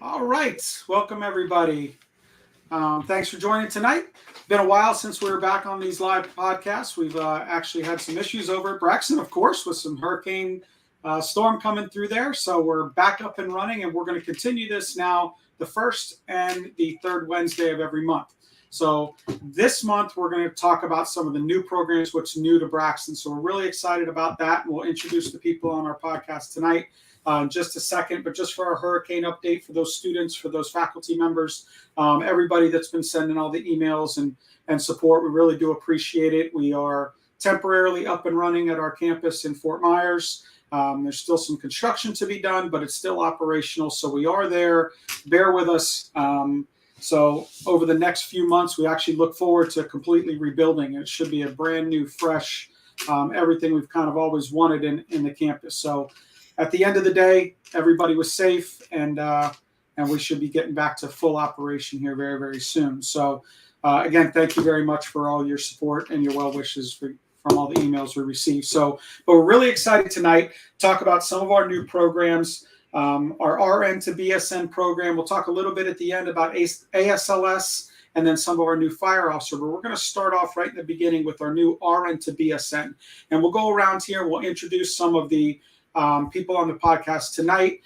All right, welcome everybody. Thanks for joining tonight. Been a while since we were back on these live podcasts. We've actually had some issues over at Braxton, of course, with some hurricane storm coming through there. So we're back up and running, and we're going to continue this now the first and the third Wednesday of every month. So this month, we're going to talk about some of the new programs, what's new to Braxton. So we're really excited about that, and we'll introduce the people on our podcast tonight in just a second. But just for our hurricane update for those students, for those faculty members, everybody that's been sending all the emails and support, we really do appreciate it. We are temporarily up and running at our campus in Fort Myers. There's still some construction to be done, but it's still operational. So we are there. Bear with us. So over the next few months, we actually look forward to completely rebuilding. It should be a brand new, fresh, everything we've kind of always wanted in the campus. So at the end of the day, everybody was safe, and we should be getting back to full operation here very, very soon. So again, thank you very much for all your support and your well wishes from all the emails we received. So, but we're really excited tonight to talk about some of our new programs. Our RN-to-BSN program. We'll talk a little bit at the end about ASLS and then some of our new fire officer. But we're going to start off right in the beginning with our new RN-to-BSN. And we'll go around here and we'll introduce some of the people on the podcast tonight,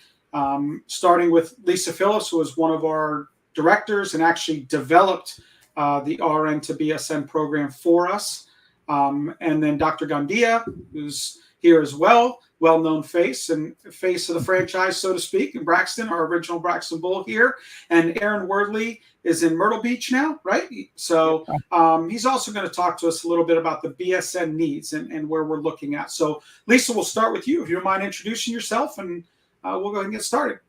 starting with Lisa Phillips, who was one of our directors and actually developed the RN-to-BSN program for us. And then Dr. Gandia, who's here as well-known face of the franchise, so to speak, in Braxton, our original Braxton Bull here. And Aaron Wordley is in Myrtle Beach now, right? So he's also going to talk to us a little bit about the BSN needs and where we're looking at. So Lisa, we'll start with you. If you don't mind introducing yourself, and we'll go ahead and get started.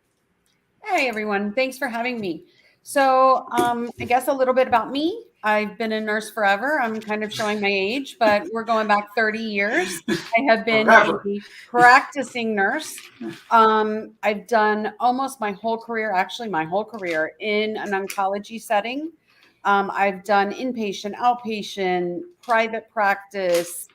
Hey, everyone. Thanks for having me. So I guess a little bit about me. I've been a nurse forever. I'm kind of showing my age, but we're going back 30 years. I have been a practicing nurse. I've done almost my whole career, in an oncology setting. I've done inpatient, outpatient, private practice,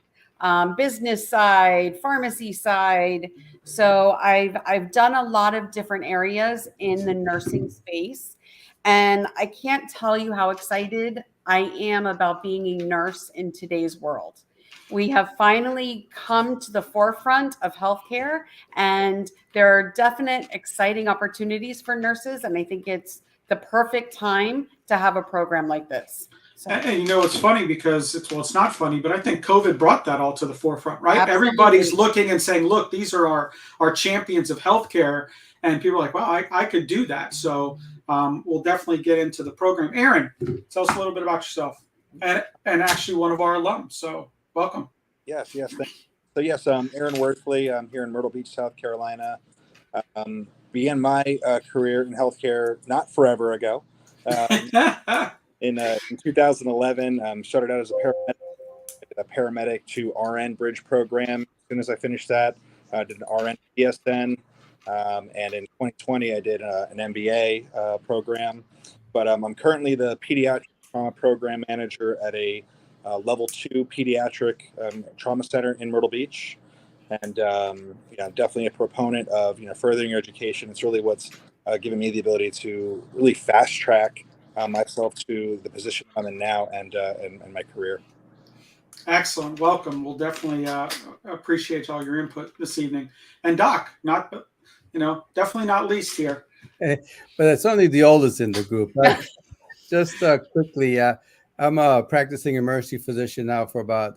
business side, pharmacy side. So I've done a lot of different areas in the nursing space. And I can't tell you how excited I am about being a nurse in today's world. We have finally come to the forefront of healthcare, and there are definite exciting opportunities for nurses. And I think it's the perfect time to have a program like this. So. And you know, it's funny because it's not funny, but I think COVID brought that all to the forefront, right? Absolutely. Everybody's looking and saying, look, these are our champions of healthcare. And people are like, wow, I could do that. So we'll definitely get into the program. Aaron, tell us a little bit about yourself and actually one of our alums. So welcome. Yes. So yes, Aaron Worthley. I'm here in Myrtle Beach, South Carolina. Began my career in healthcare not forever ago. In 2011, started out as a paramedic to RN bridge program. As soon as I finished that, did an RN-to-BSN. And in 2020, I did an MBA program. But I'm currently the pediatric trauma program manager at a level 2 pediatric trauma center in Myrtle Beach. And I'm definitely a proponent of furthering your education. It's really what's given me the ability to really fast track myself to the position I'm in now and my career. Excellent. Welcome. We'll definitely appreciate all your input this evening. And Doc, definitely not least here. But it's only the oldest in the group. Right? Just quickly, I'm a practicing emergency physician now for about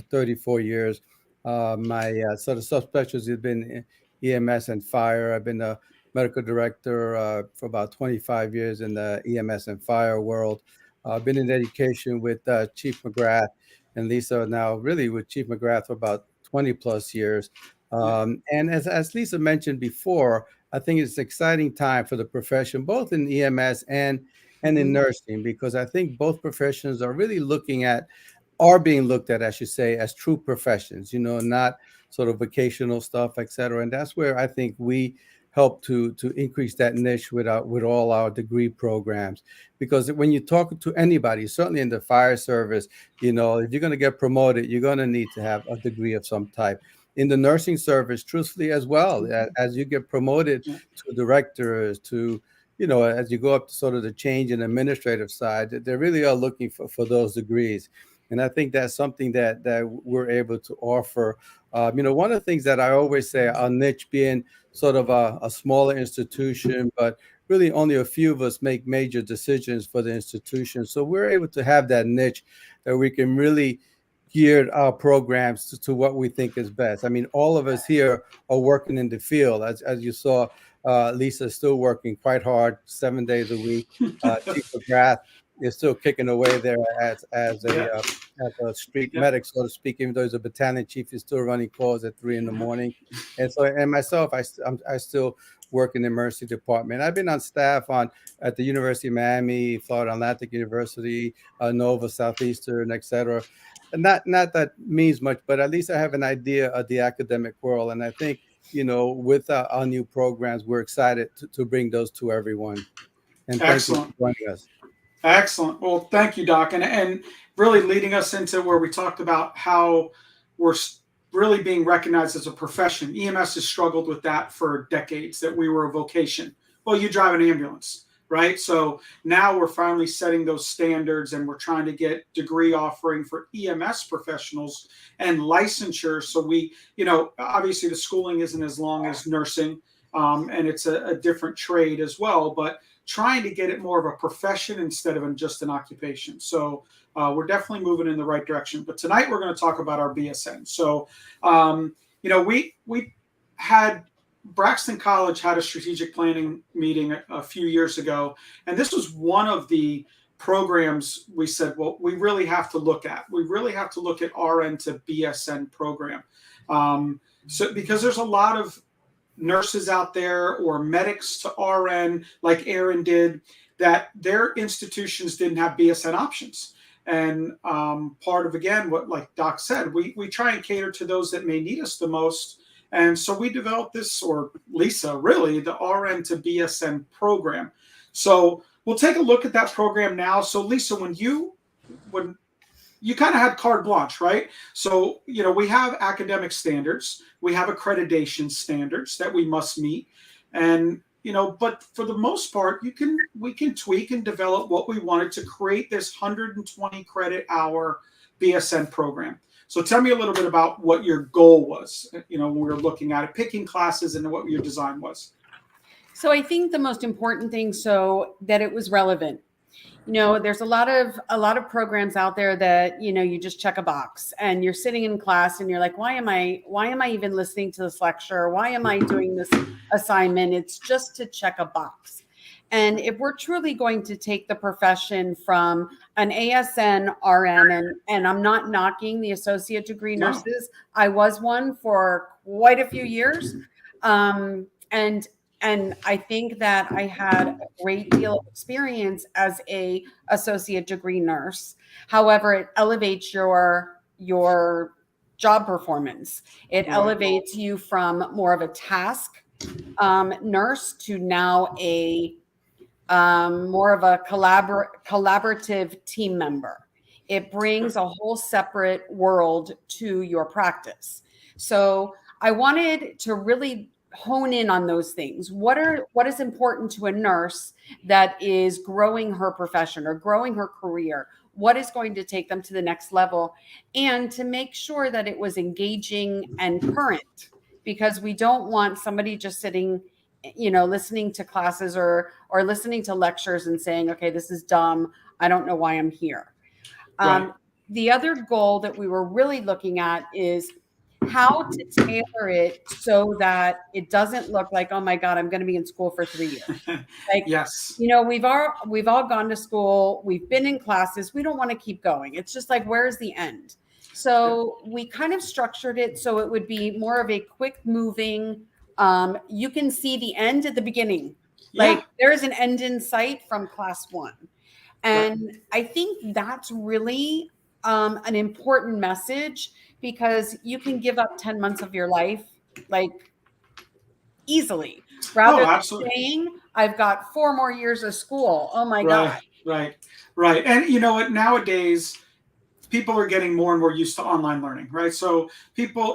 34 years. My sort of subspecialty has been EMS and fire. I've been a medical director for about 25 years in the EMS and fire world. I've been in education with Chief McGrath and Lisa now really with Chief McGrath for about 20 plus years. And as Lisa mentioned before, I think it's an exciting time for the profession, both in EMS and in nursing, because I think both professions are really being looked at, I should say, as true professions, not sort of vocational stuff, et cetera. And that's where I think we help to increase that niche with all our degree programs. Because when you talk to anybody, certainly in the fire service, if you're going to get promoted, you're going to need to have a degree of some type. In the nursing service, truthfully as well, as you get promoted to directors, to as you go up to sort of the change in administrative side, they really are looking for those degrees. And I think that's something that we're able to offer. One of the things that I always say, our niche being sort of a smaller institution, but really only a few of us make major decisions for the institution. So we're able to have that niche that we can really gear our programs to what we think is best. I mean, all of us here are working in the field. As you saw, Lisa's still working quite hard, 7 days a week. Chief McGrath is still kicking away there as a street medic, so to speak. Even though he's a battalion chief, he's still running calls at 3 a.m. And myself, I still work in the emergency department. I've been on staff at the University of Miami, Florida Atlantic University, Nova Southeastern, etc. And not that means much, but at least I have an idea of the academic world. And I think, with our new programs, we're excited to bring those to everyone. And Excellent. Thank you for joining us. Excellent. Well, thank you, Doc. And really leading us into where we talked about how we're really being recognized as a profession. EMS has struggled with that for decades, that we were a vocation. Well, you drive an ambulance, right? So now we're finally setting those standards, and we're trying to get degree offering for EMS professionals and licensure. So we, obviously the schooling isn't as long as nursing, and it's a different trade as well, but trying to get it more of a profession instead of just an occupation. So we're definitely moving in the right direction. But tonight we're going to talk about our BSN. So, we had Braxton College had a strategic planning meeting a few years ago, and this was one of the programs we said, well, we really have to look at. We really have to look at RN-to-BSN program. So because there's a lot of nurses out there or medics to RN, like Aaron did, that their institutions didn't have BSN options. And part of, again, what like Doc said, we try and cater to those that may need us the most. And so we developed this, or Lisa, really, the RN-to-BSN program. So we'll take a look at that program now. So Lisa, when you kind of had carte blanche, right? So, we have academic standards, we have accreditation standards that we must meet. And, but for the most part, we can tweak and develop what we wanted to create this 120 credit hour BSN program. So tell me a little bit about what your goal was, when we were looking at it, picking classes, and what your design was. So I think the most important thing, so that it was relevant. There's a lot of programs out there that, you just check a box and you're sitting in class and you're like, why am I even listening to this lecture? Why am I doing this assignment? It's just to check a box. And if we're truly going to take the profession from an ASN RN, and I'm not knocking the associate degree nurses, I was one for quite a few years. And I think that I had a great deal of experience as a associate degree nurse. However, it elevates your job performance. It elevates you from more of a task nurse to now a more of a collaborative team member. It brings a whole separate world to your practice. So I wanted to really hone in on those things. What is important to a nurse that is growing her profession or growing her career? What is going to take them to the next level? And to make sure that it was engaging and current, because we don't want somebody just sitting, listening to classes or listening to lectures and saying, okay, this is dumb. I don't know why I'm here. Right. The other goal that we were really looking at is how to tailor it so that it doesn't look like, oh my God, I'm going to be in school for 3 years. Like, yes, we've all gone to school. We've been in classes. We don't want to keep going. It's just like, where's the end? So we kind of structured it so it would be more of a quick moving. You can see the end at the beginning. Like there is an end in sight from class one. And I think that's really an important message, because you can give up 10 months of your life like easily rather than saying, I've got 4 more years of school. Oh my God. Right. And you know what, nowadays people are getting more and more used to online learning, right? So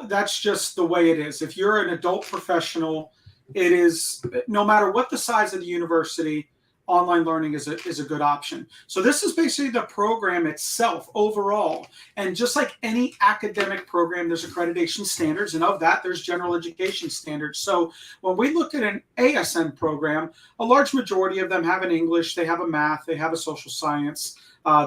that's just the way it is. If you're an adult professional, it is, no matter what the size of the university, online learning is a good option. So this is basically the program itself overall. And just like any academic program, there's accreditation standards, and of that, there's general education standards. So when we look at an ASN program, a large majority of them have an English, they have a math, they have a social science.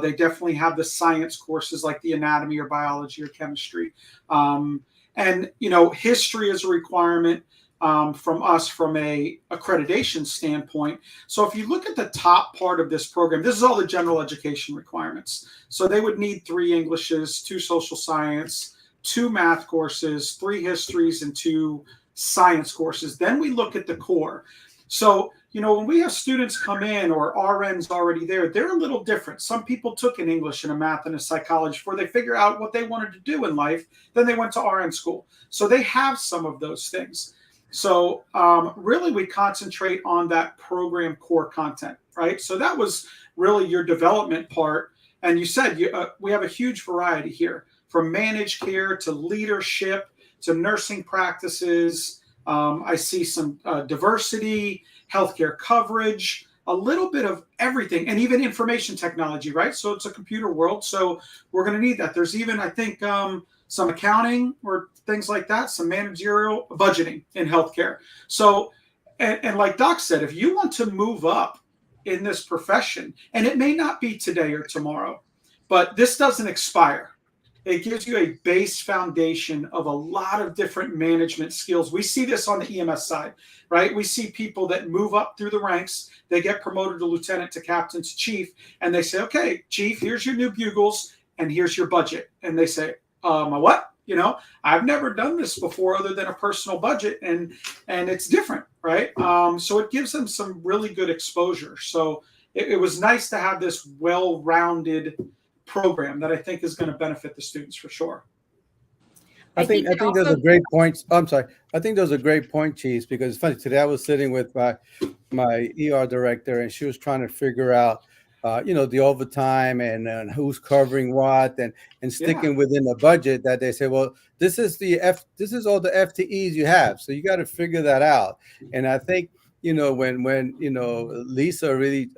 They definitely have the science courses like the anatomy or biology or chemistry. And, history is a requirement from us from a accreditation standpoint. So if you look at the top part of this program, this is all the general education requirements. So they would need 3 Englishes, 2 social science, 2 math courses, 3 histories, and 2 science courses. Then we look at the core. So, when we have students come in or RNs already there, they're a little different. Some people took an English and a math and a psychology before they figure out what they wanted to do in life. Then they went to RN school. So they have some of those things. So really we concentrate on that program core content, right? So that was really your development part. And you said we have a huge variety here, from managed care to leadership to nursing practices. I see some diversity, healthcare coverage, a little bit of everything, and even information technology, right? So it's a computer world, so we're going to need that. There's even, I think, some accounting or things like that, some managerial budgeting in healthcare. So, and like Doc said, if you want to move up in this profession, and it may not be today or tomorrow, but this doesn't expire. It gives you a base foundation of a lot of different management skills. We see this on the EMS side, right? We see people that move up through the ranks. They get promoted to lieutenant, to captain, to chief, and they say, okay, chief, here's your new bugles, and here's your budget. And they say, my what? I've never done this before other than a personal budget, and it's different, right? So it gives them some really good exposure. So it was nice to have this well-rounded program that I think is going to benefit the students for sure. I think those are great points. I'm sorry. I think those are great point, Chiefs, because it's funny. Today I was sitting with my ER director, and she was trying to figure out, the overtime and who's covering what, and sticking within the budget that they say, well, this is all the FTEs you have, so you got to figure that out. And I think when Lisa really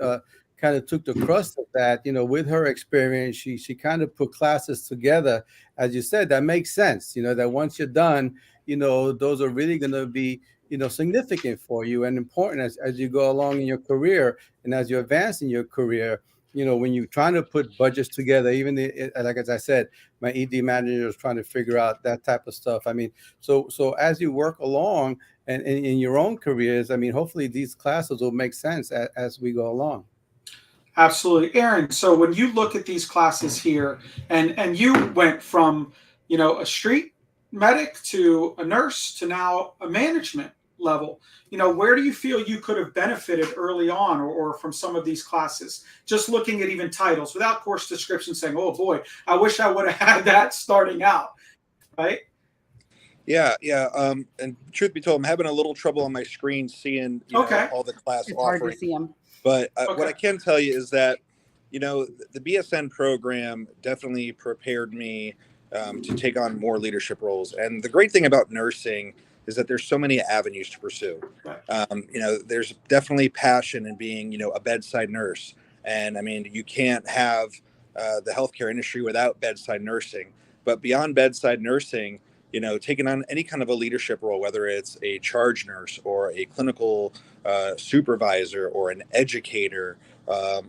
kind of took the crust of that, with her experience, she kind of put classes together. As you said, that makes sense, that once you're done, those are really going to be, significant for you and important as you go along in your career and as you advance in your career. When you're trying to put budgets together, even like as I said, my ED manager is trying to figure out that type of stuff. I mean, so as you work along and in your own careers, I mean, hopefully these classes will make sense as we go along. Absolutely. Aaron, so when you look at these classes here, and you went from, a street medic to a nurse to now a management level, where do you feel you could have benefited early on or from some of these classes? Just looking at even titles without course description saying, oh boy, I wish I would have had that starting out, right? Yeah. And truth be told, I'm having a little trouble on my screen seeing all the class it's offerings. hard to see them. But what I can tell you is that, the BSN program definitely prepared me to take on more leadership roles. And the great thing about nursing is that there's so many avenues to pursue. There's definitely passion in being, a bedside nurse. And I mean, you can't have the healthcare industry without bedside nursing. But beyond bedside nursing, taking on any kind of a leadership role, whether it's a charge nurse or a clinical supervisor or an educator,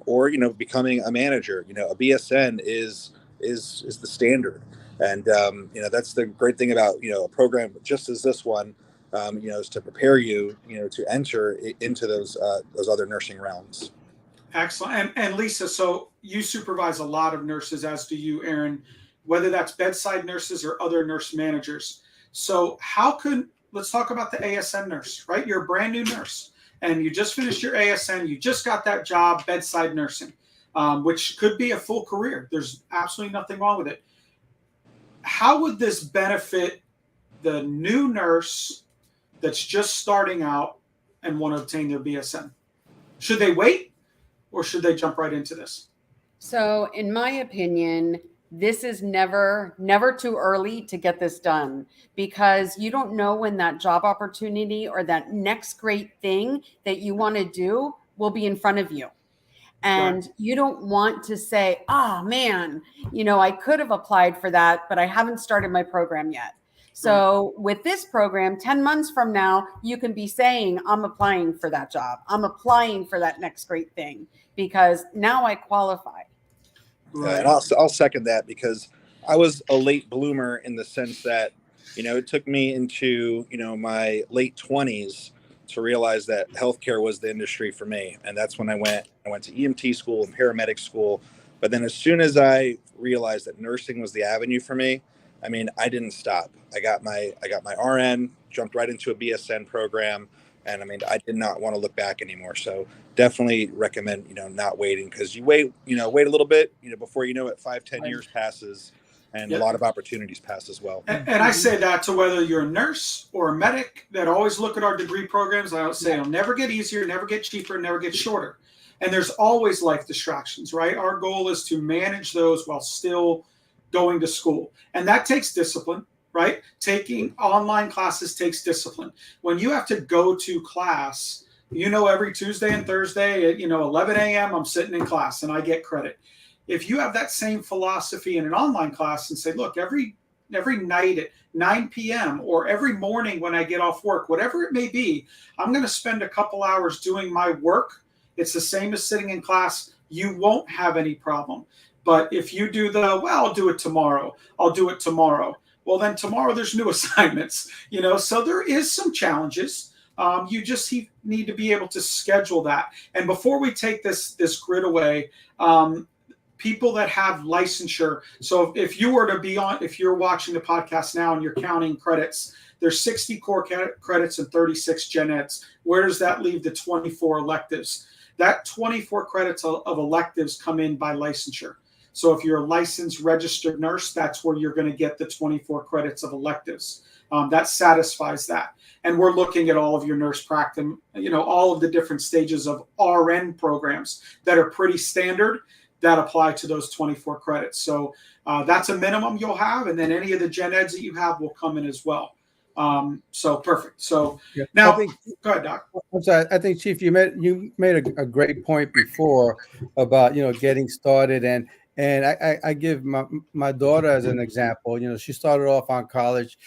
or becoming a manager. A BSN is the standard, and that's the great thing about a program just as this one, is to prepare you to enter into those other nursing realms. Excellent. And Lisa, so you supervise a lot of nurses, as do you, Aaron, whether that's bedside nurses or other nurse managers. So let's talk about the ASN nurse, right? You're a brand new nurse and you just finished your ASN. You just got that job, bedside nursing, which could be a full career. There's absolutely nothing wrong with it. How would this benefit the new nurse that's just starting out and want to obtain their BSN? Should they wait or should they jump right into this? So in my opinion, this is never too early to get this done, because you don't know when that job opportunity or that next great thing that you want to do will be in front of you. And you don't want to say, oh man, I could have applied for that, but I haven't started my program yet. So with this program, 10 months from now, you can be saying, I'm applying for that job. I'm applying for that next great thing because now I qualify. Right. And I'll second that, because I was a late bloomer in the sense that, it took me into, my late 20s to realize that healthcare was the industry for me. And that's when I went to EMT school and paramedic school. But then as soon as I realized that nursing was the avenue for me, I didn't stop. I got my RN, jumped right into a BSN program. And I did not want to look back anymore. So definitely recommend, not waiting, because you wait a little bit, before you know it, 5-10 years passes, and a lot of opportunities pass as well. And I say that to whether you're a nurse or a medic that always look at our degree programs. I would say it'll never get easier, never get cheaper, never get shorter. And there's always life distractions, right? Our goal is to manage those while still going to school. And that takes discipline. Right? Taking online classes takes discipline. When you have to go to class, every Tuesday and Thursday at, 11 a.m., I'm sitting in class and I get credit. If you have that same philosophy in an online class and say, look, every night at 9 p.m. or every morning when I get off work, whatever it may be, I'm going to spend a couple hours doing my work. It's the same as sitting in class. You won't have any problem. But if you do I'll do it tomorrow. I'll do it tomorrow. Well, then tomorrow there's new assignments, so there is some challenges. You just need to be able to schedule that. And before we take this grid away, people that have licensure. So if you're watching the podcast now and you're counting credits, there's 60 core credits and 36 gen eds. Where does that leave the 24 electives? That 24 credits of electives come in by licensure. So if you're a licensed registered nurse, that's where you're going to get the 24 credits of electives. That satisfies that. And we're looking at all of your nurse practice, all of the different stages of RN programs that are pretty standard that apply to those 24 credits. So that's a minimum you'll have. And then any of the gen eds that you have will come in as well. So perfect. So now, go ahead, Doc. I'm sorry. I think, Chief, you made a great point before about, getting started. And I give my daughter as an example. She started off on college,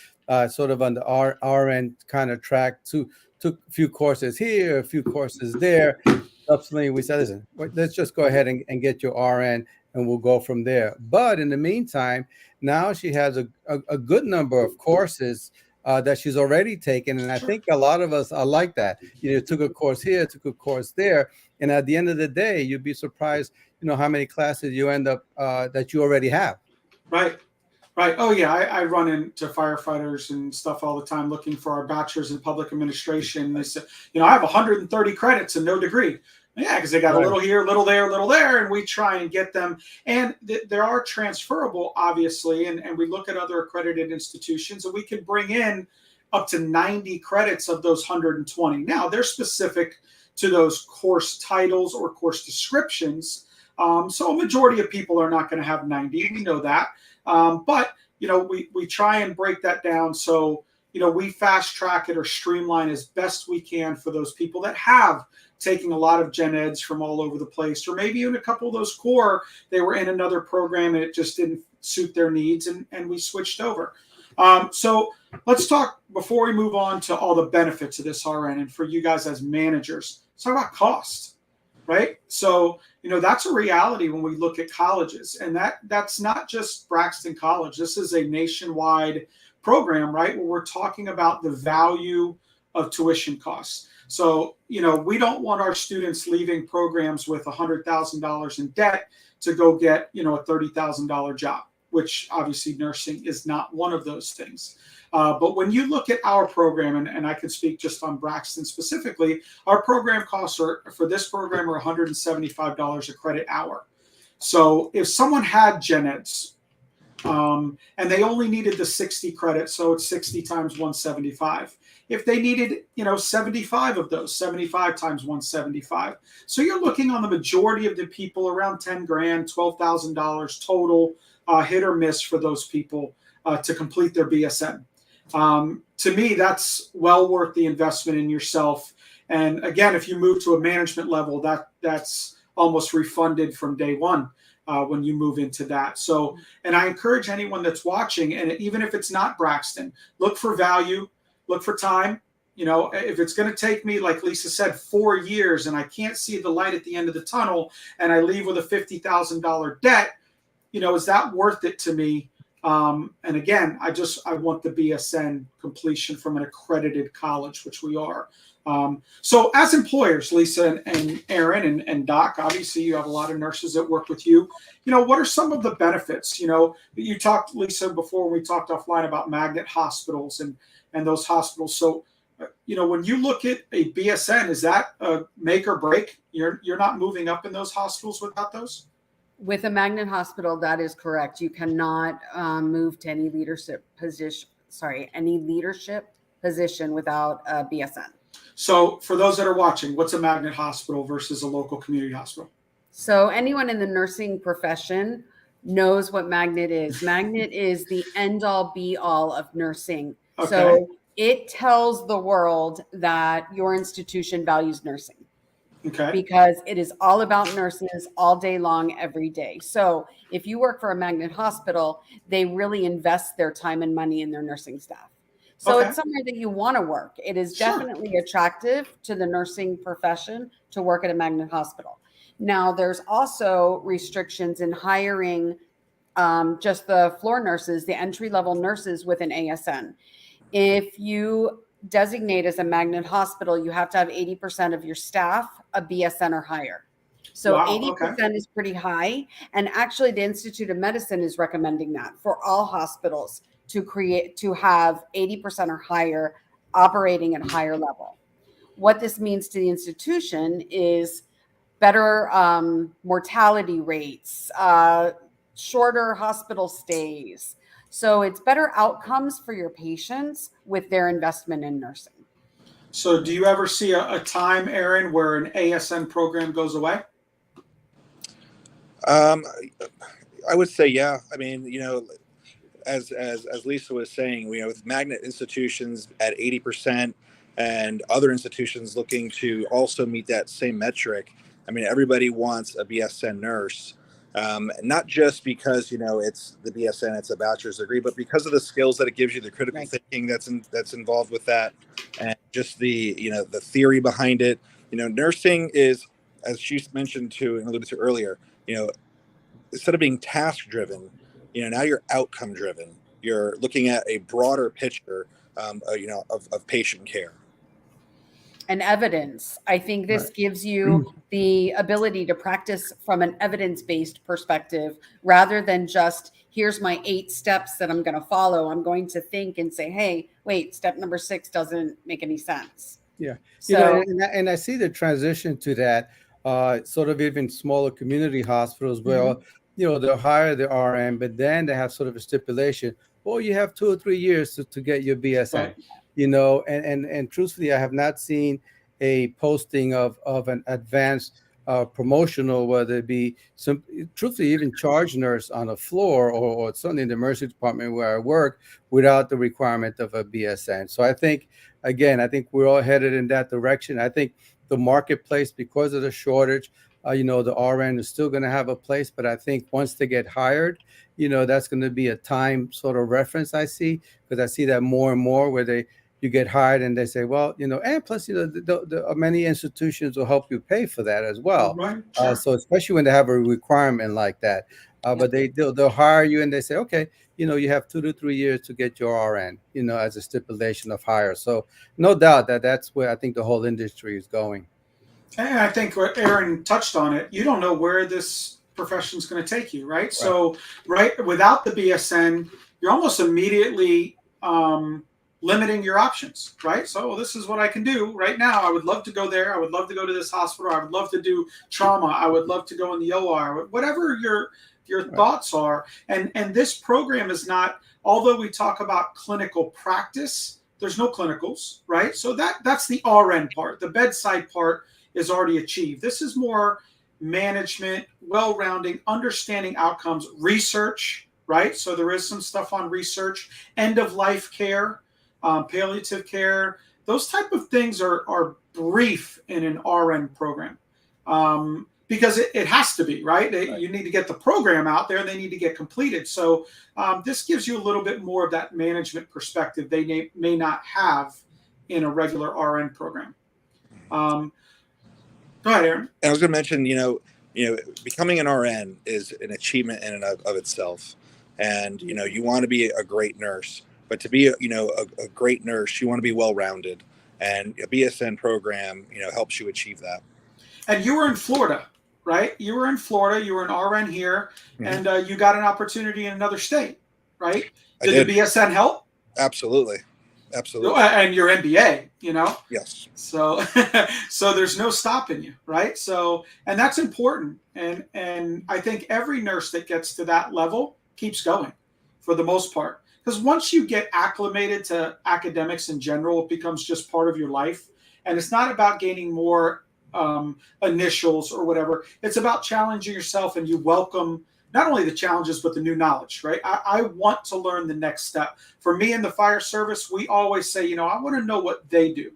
sort of on the RN kind of track, took a few courses here, a few courses there. Subsequently, we said, listen, let's just go ahead and get your RN, and we'll go from there. But in the meantime, now she has a good number of courses that she's already taken. And I think a lot of us are like that. Took a course here, took a course there. And at the end of the day, you'd be surprised, how many classes you end up that you already have. Right. Oh, yeah. I run into firefighters and stuff all the time looking for our bachelor's in public administration. They say, I have 130 credits and no degree. Yeah, because they got a little here, a little there, and we try and get them. And there are transferable, obviously, and we look at other accredited institutions, and we can bring in up to 90 credits of those 120. Now, they're specific to those course titles or course descriptions. So a majority of people are not going to have 90. We know that. But, we try and break that down. So, we fast track it or streamline as best we can for those people that have taking a lot of gen eds from all over the place, or maybe even a couple of those core, they were in another program and it just didn't suit their needs, and we switched over. So let's talk, before we move on to all the benefits of this RN, and for you guys as managers, let's talk about cost, right? So, that's a reality when we look at colleges, and that's not just Braxton College. This is a nationwide program, right? Where we're talking about the value of tuition costs. So, we don't want our students leaving programs with $100,000 in debt to go get, a $30,000 job, which obviously nursing is not one of those things. But when you look at our program, and I can speak just on Braxton specifically, our program costs for this program are $175 a credit hour. So if someone had gen eds, and they only needed the 60 credits, so it's 60 times 175. If they needed, 75 of those, 75 times 175. So you're looking on the majority of the people around 10 grand, $12,000 total, hit or miss for those people to complete their BSN. To me, that's well worth the investment in yourself. And again, if you move to a management level, that's almost refunded from day one when you move into that. So, and I encourage anyone that's watching, and even if it's not Braxton, look for value, look for time. You know, if it's going to take me, like Lisa said, 4 years and I can't see the light at the end of the tunnel and I leave with a $50,000 debt, you know, is that worth it to me? And again, I want the BSN completion from an accredited college, which we are. So as employers, Lisa and Aaron and Doc, obviously you have a lot of nurses that work with you. You know, what are some of the benefits? You know, you talked, Lisa, before we talked offline about magnet hospitals and those hospitals. So, you know, when you look at a BSN, is that a make or break? You're not moving up in those hospitals without those? With a magnet hospital, that is correct. You cannot move to any leadership position. Any leadership position without a BSN. So, for those that are watching, what's a magnet hospital versus a local community hospital? So, anyone in the nursing profession knows what magnet is. Magnet is the end all be all of nursing. Okay. So, it tells the world that your institution values nursing. Okay. Because it is all about nurses all day long, every day. So if you work for a magnet hospital, they really invest their time and money in their nursing staff. So Okay. it's somewhere that you want to work. It is Sure. definitely attractive to the nursing profession to work at a magnet hospital. Now, there's also restrictions in hiring just the floor nurses, the entry-level nurses with an ASN. If you designate as a magnet hospital, you have to have 80% of your staff a BSN or higher. So Wow, 80% is pretty high. And actually the Institute of Medicine is recommending that for all hospitals to have 80% or higher operating at higher level. What this means to the institution is better mortality rates, shorter hospital stays. So it's better outcomes for your patients with their investment in nursing. So do you ever see a time, Aaron, where an ASN program goes away? I would say, yeah. I mean, you know, as Lisa was saying, you know, with magnet institutions at 80% and other institutions looking to also meet that same metric, I mean, everybody wants a BSN nurse. Not just because, you know, it's the BSN, it's a bachelor's degree, but because of the skills that it gives you, the critical Right. thinking that's involved with that, and just the, you know, the theory behind it. You know, nursing is, as she mentioned to and alluded to earlier, you know, instead of being task driven, you know, now you're outcome driven. You're looking at a broader picture, you know, of patient care. And evidence. I think this gives you the ability to practice from an evidence-based perspective rather than just, here's my 8 steps that I'm going to follow. I'm going to think and say, hey, wait, step number 6 doesn't make any sense. Yeah. So, You know, and I see the transition to that sort of even smaller community hospitals where, you know, they'll hire the RN, but then they have sort of a stipulation, oh, you have 2 or 3 years to get your BSN. Right. You know, and truthfully, I have not seen a posting of an advanced promotional, whether it be some, truthfully, even charge nurse on a floor or certainly in the emergency department where I work without the requirement of a BSN. So I think, again, I think we're all headed in that direction. I think the marketplace, because of the shortage, you know, the RN is still going to have a place, but I think once they get hired, you know, that's going to be a time sort of reference I see, because I see that more and more where you get hired and they say, well, you know, and plus, you know, the many institutions will help you pay for that as well. Right. Sure. So especially when they have a requirement like that, but they'll hire you and they say, okay, you know, you have 2 to 3 years to get your RN, you know, as a stipulation of hire. So no doubt that's where I think the whole industry is going. And I think what Aaron touched on it, you don't know where this profession is going to take you, right? So, without the BSN, you're almost immediately limiting your options, right? So this is what I can do right now. I would love to go there. I would love to go to this hospital. I would love to do trauma. I would love to go in the OR, whatever your thoughts are. And this program is not, although we talk about clinical practice, there's no clinicals, right? So that's the RN part. The bedside part is already achieved. This is more management, well-rounding, understanding outcomes, research, right? So there is some stuff on research, end-of-life care, palliative care, those type of things are brief in an RN program. Because it has to be, right? You need to get the program out there. They need to get completed. So this gives you a little bit more of that management perspective they may not have in a regular RN program. Go ahead, Aaron. And I was going to mention, becoming an RN is an achievement in and of itself. And, you want to be a great nurse, but to be, a great nurse, you want to be well-rounded. And a BSN program, helps you achieve that. And you were in Florida, right? You were in Florida. You were an RN here, and you got an opportunity in another state, right? Did the BSN help? Absolutely. And your MBA, Yes. So there's no stopping you, right? So, and that's important. And I think every nurse that gets to that level keeps going for the most part. Because once you get acclimated to academics in general, it becomes just part of your life. And it's not about gaining more initials or whatever. It's about challenging yourself, and you welcome not only the challenges, but the new knowledge, right? I want to learn the next step. For me in the fire service, we always say, I want to know what they do.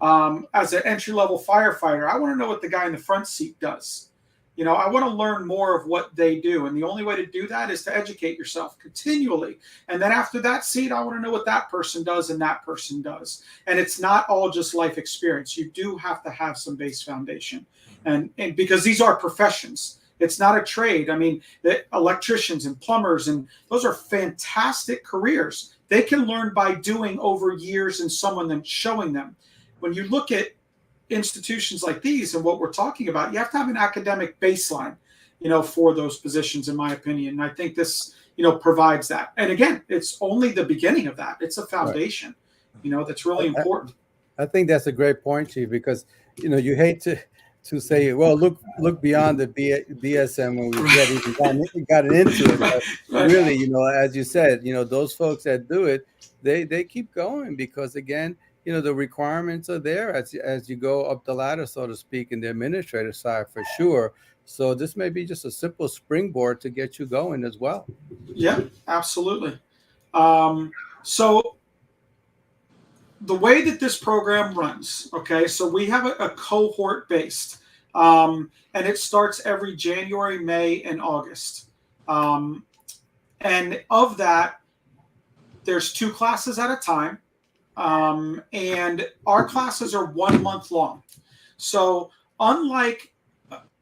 As an entry-level firefighter, I want to know what the guy in the front seat does. I want to learn more of what they do. And the only way to do that is to educate yourself continually. And then after that seat, I want to know what that person does and that person does. And it's not all just life experience. You do have to have some base foundation. And because these are professions. It's not a trade. I mean, the electricians and plumbers, and those are fantastic careers. They can learn by doing over years and someone then showing them. When you look at institutions like these and what we're talking about, you have to have an academic baseline, for those positions, in my opinion. And I think this, provides that. And again, it's only the beginning of that. It's a foundation, that's really important. I think that's a great point, Chief, because, you hate to say, well, look beyond the BSN when we got into it. But really, as you said, those folks that do it, they keep going because, again, the requirements are there as you go up the ladder, so to speak, in the administrative side for sure. So this may be just a simple springboard to get you going as well. Yeah, absolutely. So the way that this program runs, okay, so we have a cohort based, and it starts every January, May, and August. And of that, there's 2 classes at a time. And our classes are 1 month long. So unlike,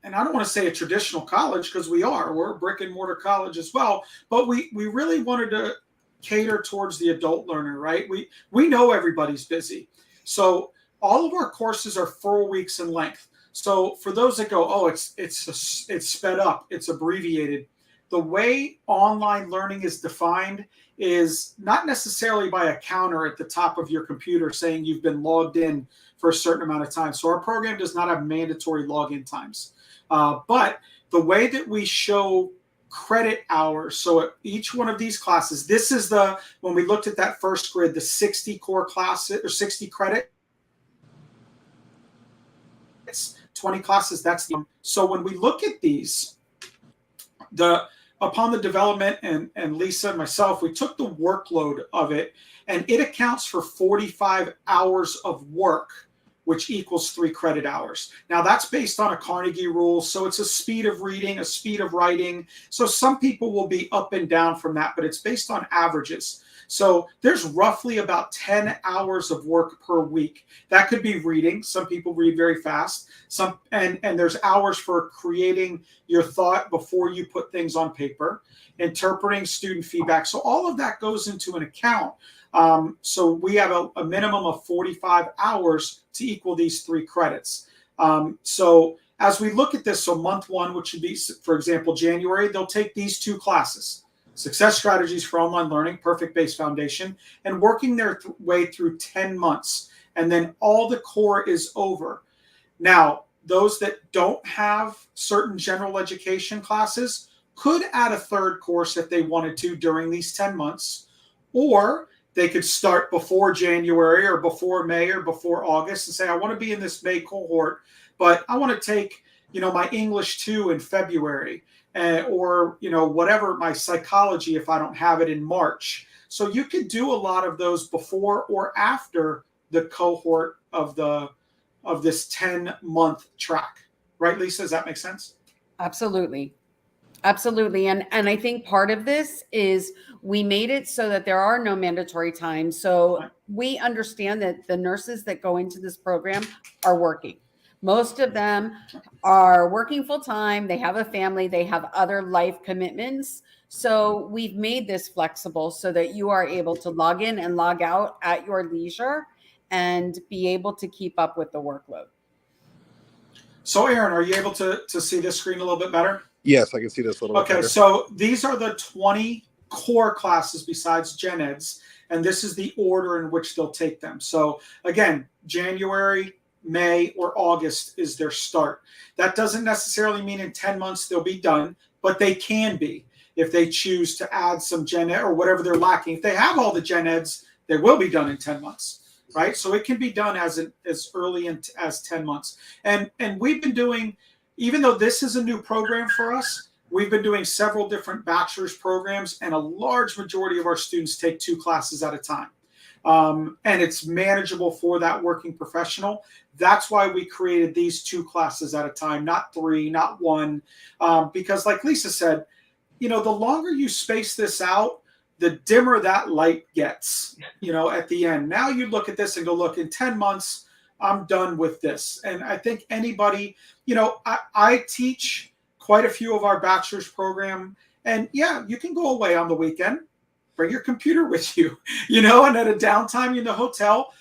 and I don't want to say a traditional college because we're a brick and mortar college as well, but we really wanted to cater towards the adult learner, right? We know everybody's busy. So all of our courses are 4 weeks in length. So for those that go, it's sped up, it's abbreviated. The way online learning is defined is not necessarily by a counter at the top of your computer saying you've been logged in for a certain amount of time. So our program does not have mandatory login times. But the way that we show credit hours, so at each one of these classes, this is when we looked at that first grid, the 60 core classes or 60 credit, 20 classes, so when we look at these, upon the development, and Lisa and myself, we took the workload of it, and it accounts for 45 hours of work, which equals 3 credit hours. Now, that's based on a Carnegie rule, so it's a speed of reading, a speed of writing. So some people will be up and down from that, but it's based on averages. So there's roughly about 10 hours of work per week. That could be reading. Some people read very fast. And there's hours for creating your thought before you put things on paper, interpreting student feedback. So all of that goes into an account. So we have a minimum of 45 hours to equal these 3 credits. So as we look at this, so month 1, which would be, for example, January, they'll take these 2 classes. Success Strategies for Online Learning, Perfect Base Foundation, and working their way through 10 months. And then all the core is over. Now, those that don't have certain general education classes could add a 3rd course if they wanted to during these 10 months, or they could start before January or before May or before August and say, I want to be in this May cohort, but I want to take, my English 2 in February. Or whatever, my psychology if I don't have it in March. So you could do a lot of those before or after the cohort of this 10-month track. Right, Lisa? Does that make sense? Absolutely. Absolutely. And I think part of this is we made it so that there are no mandatory times. So we understand that the nurses that go into this program are working. Most of them are working full time. They have a family. They have other life commitments. So we've made this flexible so that you are able to log in and log out at your leisure and be able to keep up with the workload. So Aaron, are you able to see this screen a little bit better? Yes, I can see this a little bit better. Okay, so these are the 20 core classes besides Gen Eds, and this is the order in which they'll take them. So again, January, May, or August is their start. That doesn't necessarily mean in 10 months they'll be done, but they can be if they choose to add some Gen Ed or whatever they're lacking. If they have all the Gen Eds, they will be done in 10 months, right? So it can be done as early as 10 months. And we've been doing, even though this is a new program for us, we've been doing several different bachelor's programs, and a large majority of our students take 2 classes at a time. And it's manageable for that working professional. That's why we created these 2 classes at a time, not 3, not 1, because like Lisa said, the longer you space this out, the dimmer that light gets, at the end. Now you look at this and go, look, in 10 months, I'm done with this. And I think anybody, I teach quite a few of our bachelor's program, and yeah, you can go away on the weekend, bring your computer with you, and at a downtime in the hotel,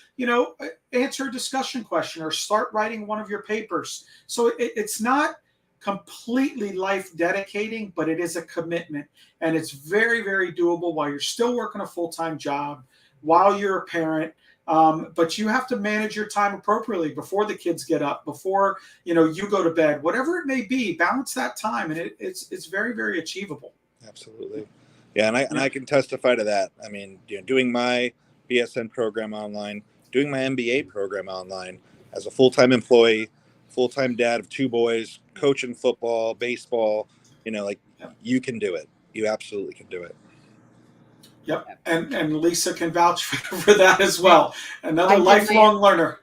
answer a discussion question or start writing one of your papers. So it's not completely life dedicating, but it is a commitment, and it's very, very doable while you're still working a full-time job, while you're a parent. But you have to manage your time appropriately before the kids get up, before you go to bed, whatever it may be. Balance that time, and it's very, very achievable. Absolutely, yeah, and I can testify to that. I mean, doing my BSN program online, doing my MBA program online, as a full-time employee, full-time dad of 2 boys, coaching football, baseball. You can do it. You absolutely can do it. Yep, and Lisa can vouch for that as well. Another lifelong learner.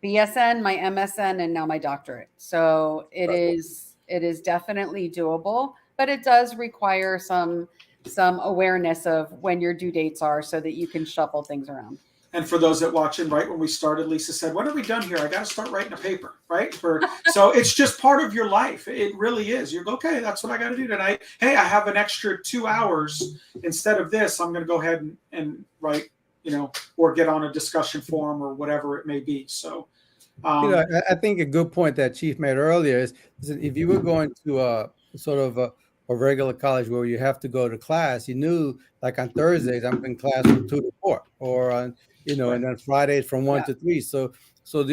BSN, my MSN, and now my doctorate. So it is definitely doable, but it does require some awareness of when your due dates are so that you can shuffle things around. And for those that watching, right when we started, Lisa said, "When are we done here? I got to start writing a paper, right?" So it's just part of your life. It really is. You go, okay, that's what I got to do tonight. Hey, I have an extra 2 hours instead of this. I'm going to go ahead and write, or get on a discussion forum or whatever it may be. So, I think a good point that Chief made earlier is if you were going to a sort of a regular college where you have to go to class, you knew like on Thursdays I'm in class from 2 to 4, or on and then Fridays from 1 to 3. So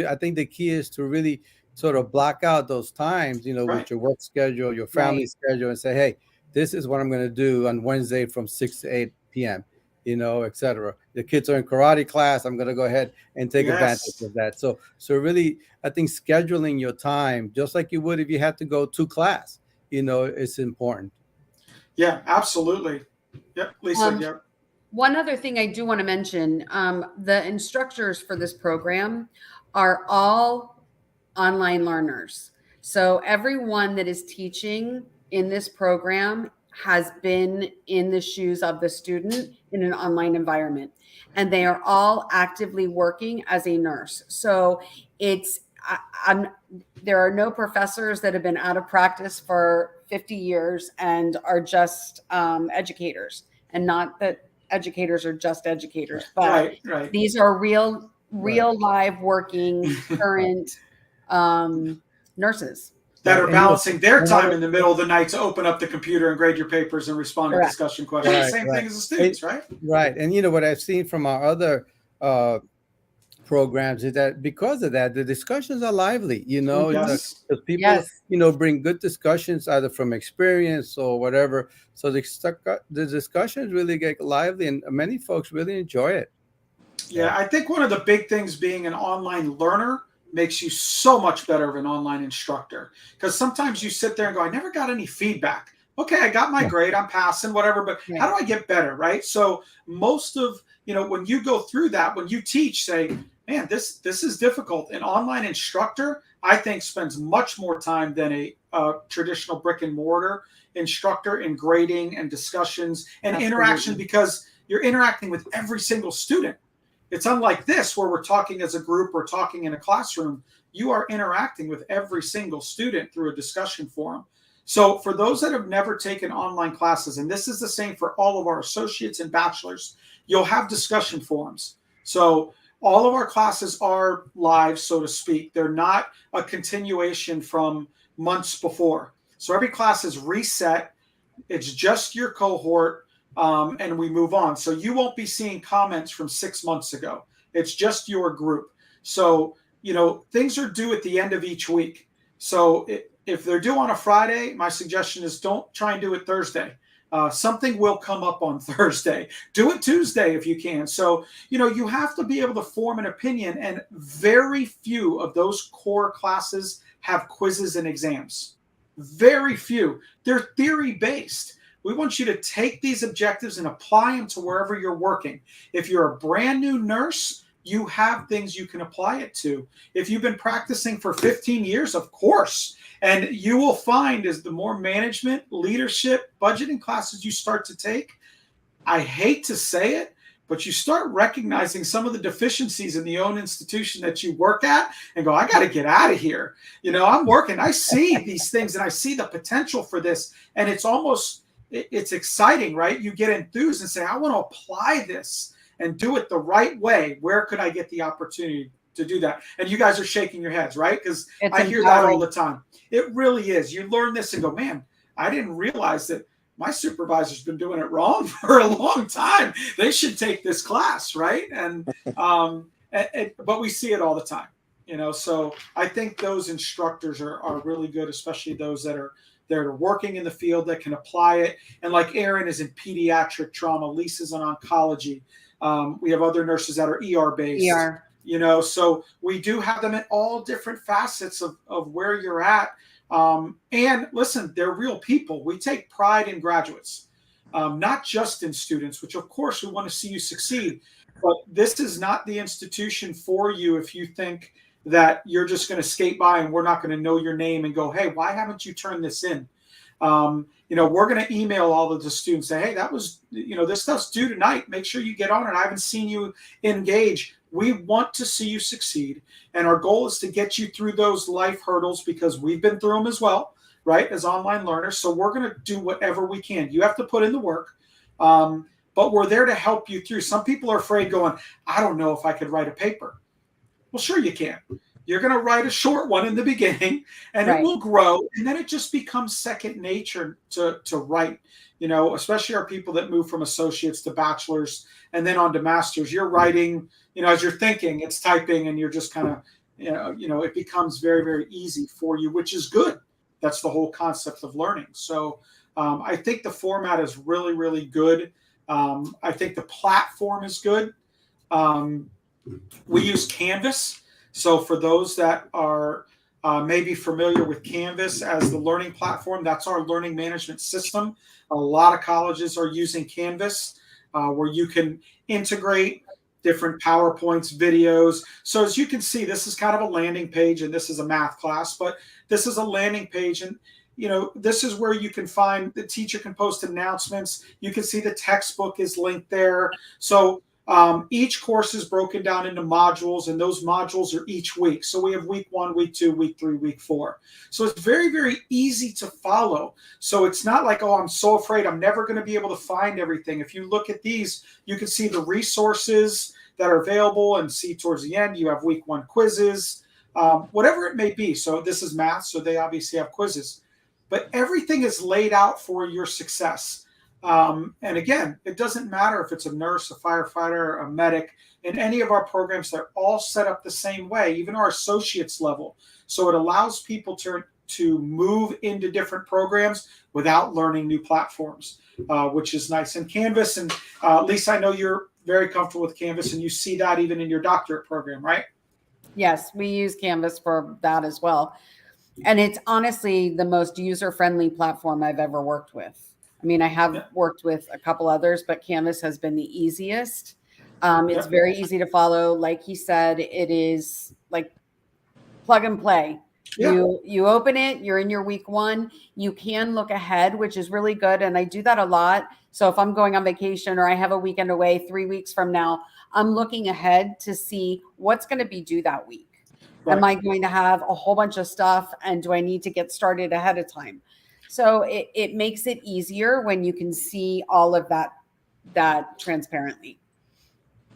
I think the key is to really sort of block out those times, with your work schedule, your family schedule, and say, hey, this is what I'm going to do on Wednesday from 6 to 8 p.m., et cetera. The kids are in karate class. I'm going to go ahead and take advantage of that. So really, I think scheduling your time, just like you would if you had to go to class, it's important. Yeah, absolutely. Yep, Lisa, yep. One other thing I do want to mention, the instructors for this program are all online learners. So everyone that is teaching in this program has been in the shoes of the student in an online environment, and they are all actively working as a nurse. So there are no professors that have been out of practice for 50 years and are just educators, and not that educators are just educators, but these are real live working current nurses that are balancing their time in the middle of the night to open up the computer and grade your papers and respond to discussion questions. Same thing as the students, right? Right. And what I've seen from our other programs is that because of that, the discussions are lively, because people, bring good discussions either from experience or whatever. So the discussions really get lively, and many folks really enjoy it. Yeah, I think one of the big things being an online learner makes you so much better of an online instructor, because sometimes you sit there and go, I never got any feedback. Okay, I got my grade, I'm passing, whatever, but how do I get better, right? So most of, when you go through that, when you teach, say, man, this is difficult. An online instructor, I think, spends much more time than a traditional brick and mortar instructor in grading and discussions and interaction, because you're interacting with every single student. It's unlike this where we're talking as a group or talking in a classroom. You are interacting with every single student through a discussion forum. So for those that have never taken online classes, and this is the same for all of our associates and bachelors, you'll have discussion forums. So all of our classes are live, so to speak. They're not a continuation from months before. So every class is reset. It's just your cohort, and we move on. So you won't be seeing comments from 6 months ago. It's just your group. So, things are due at the end of each week. So if they're due on a Friday, my suggestion is don't try and do it Thursday. Something will come up on Thursday. Do it Tuesday if you can. So, you have to be able to form an opinion, and very few of those core classes have quizzes and exams. Very few. They're theory-based. We want you to take these objectives and apply them to wherever you're working. If you're a brand new nurse, you have things you can apply it to. If you've been practicing for 15 years, of course. And you will find as the more management, leadership, budgeting classes you start to take, I hate to say it, but you start recognizing some of the deficiencies in the own institution that you work at and go, I got to get out of here. I'm working, I see these things and I see the potential for this. And it's exciting, right? You get enthused and say, I want to apply this and do it the right way. Where could I get the opportunity to do that? And you guys are shaking your heads, right? Because I hear that all the time. It really is. You learn this and go, man, I didn't realize that my supervisor's been doing it wrong for a long time. They should take this class, right? And but we see it all the time, So I think those instructors are really good, especially those that are working in the field that can apply it. And like Aaron is in pediatric trauma, Lisa's in oncology. We have other nurses that are ER based. So we do have them in all different facets of where you're at. And listen, they're real people. We take pride in graduates, not just in students, which of course we want to see you succeed. But this is not the institution for you if you think that you're just going to skate by and we're not going to know your name and go, hey, why haven't you turned this in? We're going to email all of the students, say, hey, that was, this stuff's due tonight. Make sure you get on it. I haven't seen you engage. We want to see you succeed. And our goal is to get you through those life hurdles because we've been through them as well, right, as online learners. So we're going to do whatever we can. You have to put in the work, but we're there to help you through. Some people are afraid going, I don't know if I could write a paper. Well, sure you can. You're going to write a short one in the beginning and It will grow. And then it just becomes second nature to write, especially our people that move from associates to bachelors and then on to masters. You're writing, as you're thinking, it's typing and you're just kind of, it becomes very, very easy for you, which is good. That's the whole concept of learning. So I think the format is really, really good. I think the platform is good. We use Canvas. So for those that are maybe familiar with Canvas as the learning platform, that's our learning management system. A lot of colleges are using Canvas where you can integrate different PowerPoints, videos. So as you can see, this is kind of a landing page and this is a math class, but this is a landing page. And, this is where you can find the teacher can post announcements. You can see the textbook is linked there. So each course is broken down into modules, and those modules are each week. So we have week 1, week 2, week 3, week 4. So it's very, very easy to follow. So it's not like, oh, I'm so afraid I'm never going to be able to find everything. If you look at these, you can see the resources that are available and see towards the end, you have week 1 quizzes, whatever it may be. So this is math, so they obviously have quizzes. But everything is laid out for your success. And again, it doesn't matter if it's a nurse, a firefighter, a medic. In any of our programs, they're all set up the same way, even our associates level. So it allows people to move into different programs without learning new platforms, which is nice. And Canvas, and Lisa, I know you're very comfortable with Canvas, and you see that even in your doctorate program, right? Yes, we use Canvas for that as well. And it's honestly the most user-friendly platform I've ever worked with. I mean, I have worked with a couple others, but Canvas has been the easiest. It's very easy to follow. Like he said, it is like plug and play. Yeah. You open it, you're in your week 1. You can look ahead, which is really good. And I do that a lot. So if I'm going on vacation or I have a weekend away 3 weeks from now, I'm looking ahead to see what's going to be due that week. Right. Am I going to have a whole bunch of stuff, and do I need to get started ahead of time? So it makes it easier when you can see all of that transparently.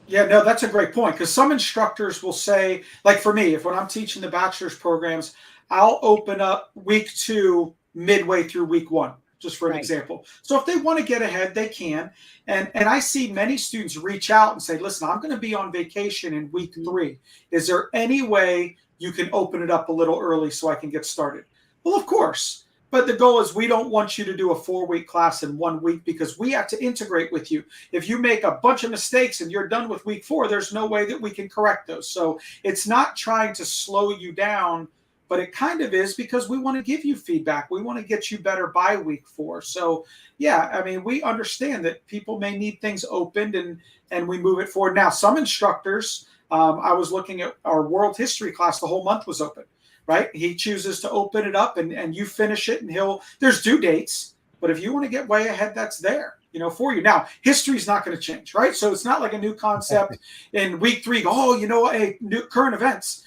Yeah, no, that's a great point, because some instructors will say, like for me, if when I'm teaching the bachelor's programs, I'll open up week 2 midway through week 1, just for an example. So if they want to get ahead, they can. And I see many students reach out and say, listen, I'm going to be on vacation in week 3. Is there any way you can open it up a little early so I can get started? Well, of course. But the goal is we don't want you to do a 4-week class in 1 week, because we have to integrate with you. If you make a bunch of mistakes and you're done with week 4, there's no way that we can correct those. So it's not trying to slow you down, but it kind of is, because we want to give you feedback. We want to get you better by week 4. So yeah, I mean, we understand that people may need things opened, and we move it forward. Now, some instructors, I was looking at our world history class, the whole month was open. Right? He chooses to open it up, and you finish it, and there's due dates, but if you want to get way ahead, that's there, for you. Now, history's not going to change, right? So it's not like a new concept in week 3, new current events,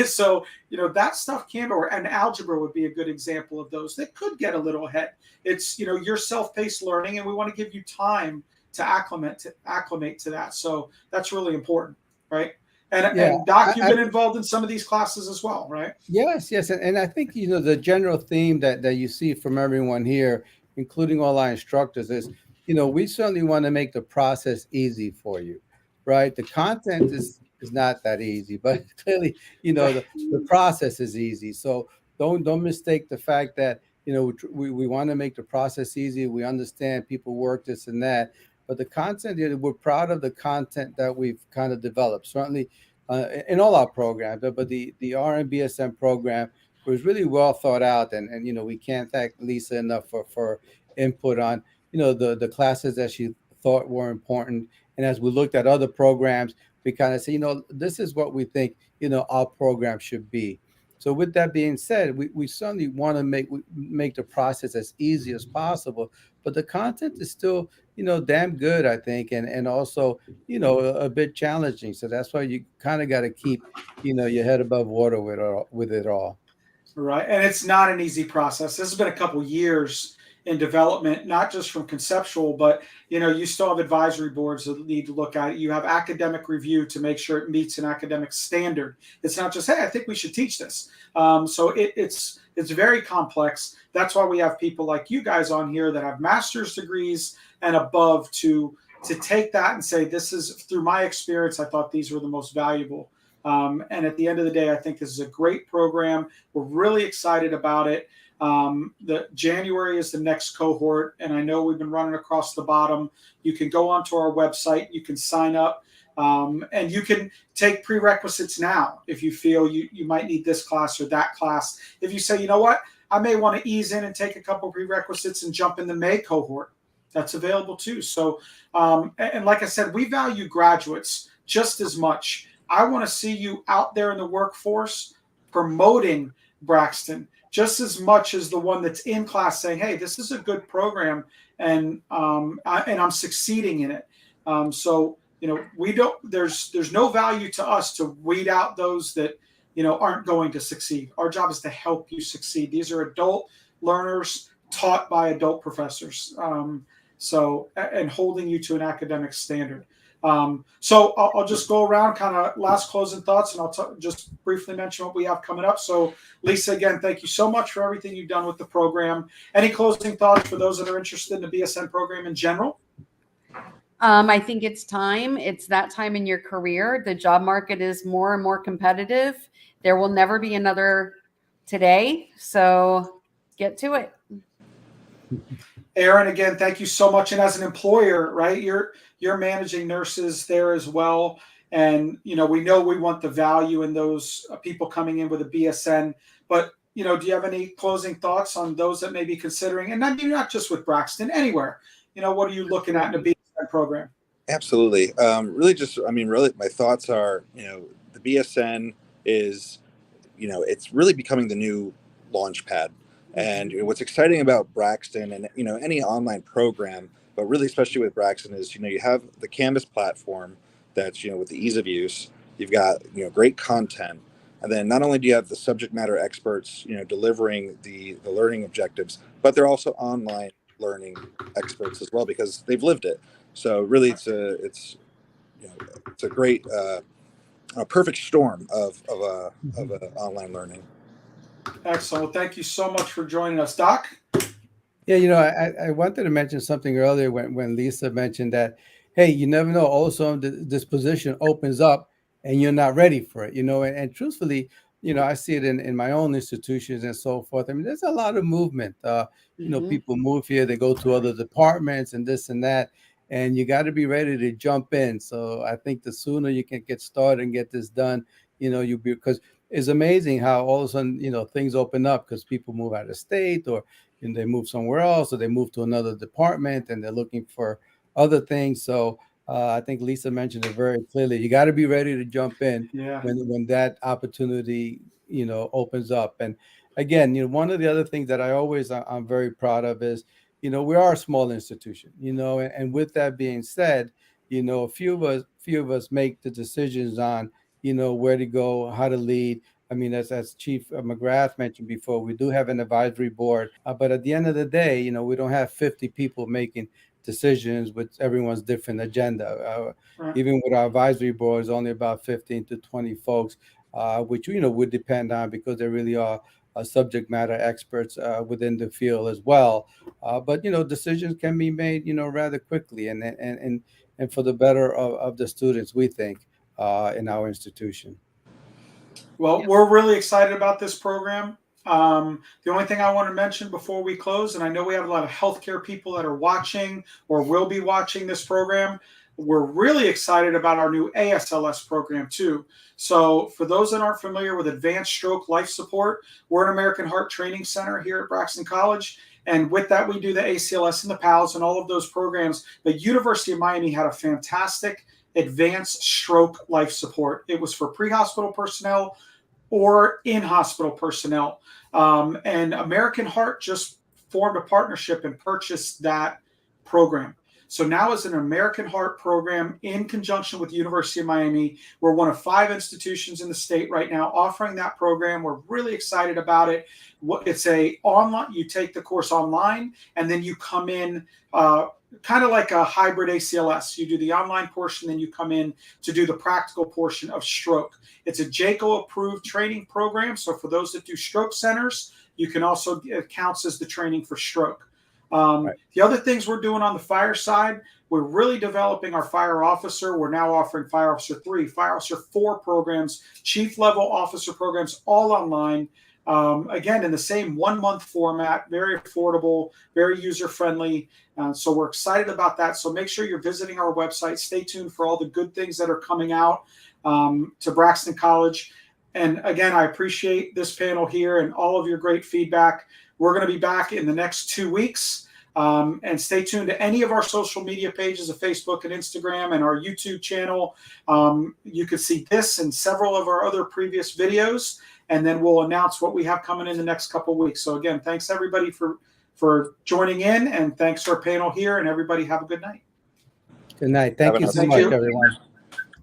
so, that stuff can, and algebra would be a good example of those that could get a little ahead. It's, you're self-paced learning, and we want to give you time to acclimate to that. So that's really important, right? And Doc, you've been involved in some of these classes as well, right? Yes. And I think, the general theme that you see from everyone here, including all our instructors, is, we certainly want to make the process easy for you, right? The content is not that easy, but clearly, the process is easy. So don't mistake the fact that, we want to make the process easy. We understand people work this and that. But the content, we're proud of the content that we've kind of developed, certainly in all our programs. But the RN-BSN program was really well thought out. And we can't thank Lisa enough for input on, the classes that she thought were important. And as we looked at other programs, we kind of say, this is what we think, our program should be. So with that being said, we certainly want to make the process as easy as possible, but the content is still, damn good, I think, and also, a bit challenging. So that's why you kind of got to keep, your head above water with it all. Right, and it's not an easy process. This has been a couple years in development, not just from conceptual, but you still have advisory boards that need to look at it. You have academic review to make sure it meets an academic standard. It's not just, hey, I think we should teach this. So it's very complex. That's why we have people like you guys on here that have master's degrees and above to take that and say, this is, through my experience, I thought these were the most valuable. And at the end of the day, I think this is a great program. We're really excited about it. The January is the next cohort, and I know we've been running across the bottom. You can go onto our website, you can sign up, and you can take prerequisites now if you feel you might need this class or that class. If you say, you know what, I may want to ease in and take a couple prerequisites and jump in the May cohort, that's available too. So, and like I said, we value graduates just as much. I want to see you out there in the workforce promoting Braxton just as much as the one that's in class saying, hey, this is a good program, and I'm succeeding in it. So, we don't, there's no value to us to weed out those that, aren't going to succeed. Our job is to help you succeed. These are adult learners taught by adult professors. And holding you to an academic standard. So I'll just go around kind of last closing thoughts, and I'll just briefly mention what we have coming up. So Lisa, again, thank you so much for everything you've done with the program. Any closing thoughts for those that are interested in the BSN program in general? I think it's time. It's that time in your career. The job market is more and more competitive. There will never be another today. So get to it. Aaron, again, thank you so much. And as an employer, right, you're managing nurses there as well. And, we know we want the value in those people coming in with a BSN. But, do you have any closing thoughts on those that may be considering? And not just with Braxton, anywhere. What are you looking at in a BSN program? Absolutely. Really, just I mean, really, my thoughts are, the BSN is, it's really becoming the new launch pad. And what's exciting about Braxton and any online program, but really especially with Braxton, is you have the Canvas platform that's with the ease of use. You've got great content, and then not only do you have the subject matter experts delivering the learning objectives, but they're also online learning experts as well because they've lived it. So really, it's a great a perfect storm of online learning. Excellent. Well, thank you so much for joining us, Doc. Yeah, I wanted to mention something earlier when Lisa mentioned that, hey, you never know. Also, this position opens up and you're not ready for it, and truthfully, I see it in my own institutions and so forth. I mean, there's a lot of movement. People move here, they go to other departments and this and that, and you got to be ready to jump in. So I think the sooner you can get started and get this done, because it's amazing how all of a sudden, things open up because people move out of state or they move somewhere else or they move to another department and they're looking for other things. So I think Lisa mentioned it very clearly. You got to be ready to jump in when that opportunity, opens up. And again, one of the other things that I'm very proud of is, we are a small institution, and with that being said, a few of us make the decisions on, where to go, how to lead. I mean, as Chief McGrath mentioned before, we do have an advisory board, but at the end of the day, we don't have 50 people making decisions with everyone's different agenda. Right. Even with our advisory board, it's only about 15 to 20 folks, which would depend on because they really are subject matter experts within the field as well. But decisions can be made, rather quickly, and for the better of the students, we think, in our institution. Well, we're really excited about this program. The only thing I want to mention before we close, and I know we have a lot of healthcare people that are watching or will be watching this program, we're really excited about our new ASLS program too. So for those that aren't familiar with Advanced Stroke Life Support, we're an American Heart Training Center here at Braxton College. And with that, we do the ACLS and the PALS and all of those programs. The University of Miami had a fantastic advanced stroke life support. It was for pre-hospital personnel or in-hospital personnel. And American Heart just formed a partnership and purchased that program. So now it's an American Heart program in conjunction with the University of Miami. We're one of 5 institutions in the state right now offering that program. We're really excited about it. It's online. You take the course online, and then you come in kind of like a hybrid ACLS. You do the online portion, then you come in to do the practical portion of stroke. It's a JACO approved training program. So for those that do stroke centers, you can also, it counts as the training for stroke. Right. The other things we're doing on the fire side, we're really developing our fire officer. We're now offering Fire Officer 3, Fire Officer 4 programs, chief level officer programs, all online. Again, in the same 1-month format, very affordable, very user-friendly. So we're excited about that. So make sure you're visiting our website. Stay tuned for all the good things that are coming out to Braxton College. And again, I appreciate this panel here and all of your great feedback. We're going to be back in the next 2 weeks. And stay tuned to any of our social media pages of Facebook and Instagram and our YouTube channel. You can see this and several of our other previous videos. And then we'll announce what we have coming in the next couple of weeks. So again, thanks everybody for joining in, and thanks to our panel here, and everybody have a good night. Good night. Thank you so much, everyone.